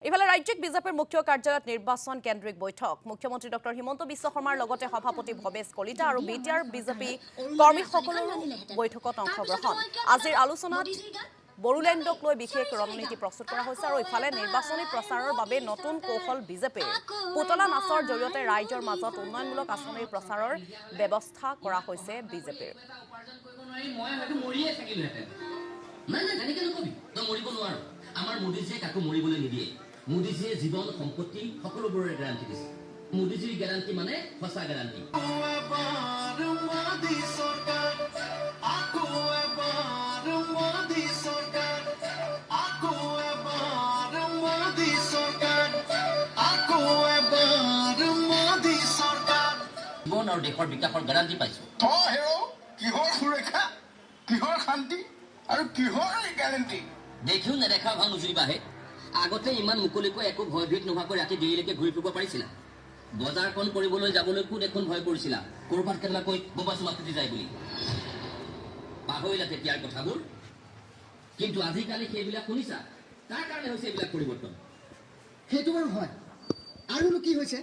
ইফালে ৰাজ্যিক বিজেপিৰ মুখ্য কাৰ্যালয়ত নিৰ্বাচন কেন্দ্ৰিক বৈঠক মুখ্যমন্ত্ৰী ডক্টৰ হিমন্ত বিশ্ব শৰ্মাৰ লগতে সভাপতি ভৱেশ কলিতা আৰু বিটিআৰ বিজেপি কৰ্মীসকলৰ বৈঠকত অংশগ্ৰহণ আজিৰ আলোচনাত বড়োলেণ্ডক লৈ বিশেষ ৰণনীতি প্ৰস্তুত কৰা হৈছে আৰু ইফালে নিৰ্বাচনী প্ৰচাৰৰ বাবে নতুন কৌশল বিজেপিৰ পুতলা নাচৰ জৰিয়তে ৰাইজৰ মাজত উন্নয়নমূলক আঁচনিৰ প্ৰচাৰৰ ব্যৱস্থা কৰা হৈছে বিজেপিৰ আমাৰ মোদীজীয়ে কাকো মৰিবলৈ নিদিয়ে মোদীজীয়ে জীৱন সম্পত্তি সকলোবোৰৰ গ্যাৰান্টি দিছে মোদীজীৰ গ্যাৰান্টি মানে সঁচা গ্যাৰান্টি জীৱন আৰু দেশৰ বিকাশৰ গ্যাৰান্টি পাইছো কিহৰ সুৰক্ষা কিহৰ শান্তি আৰু কিহৰ গ্যাৰান্টি দেখিও নেদেখা ভাও নুজুৰিবাহে আগতে ইমান মুকলিকৈ একো ভয়ভীত নোহোৱাকৈ ৰাতি দেৰিলৈকে ঘূৰি ফুৰিব পাৰিছিলা বজাৰখন কৰিবলৈ যাবলৈকো দেখোন ভয় কৰিছিলা ক'ৰবাত কেনেবাকৈ বোমা চোমা ফুটি যায় বুলি পাহৰিলা তেতিয়াৰ কথাবোৰ কিন্তু আজিকালি সেইবিলাক শুনিছা তাৰ কাৰণে হৈছে এইবিলাক পৰিৱৰ্তন সেইটো বাৰু হয় আৰুনো কি হৈছে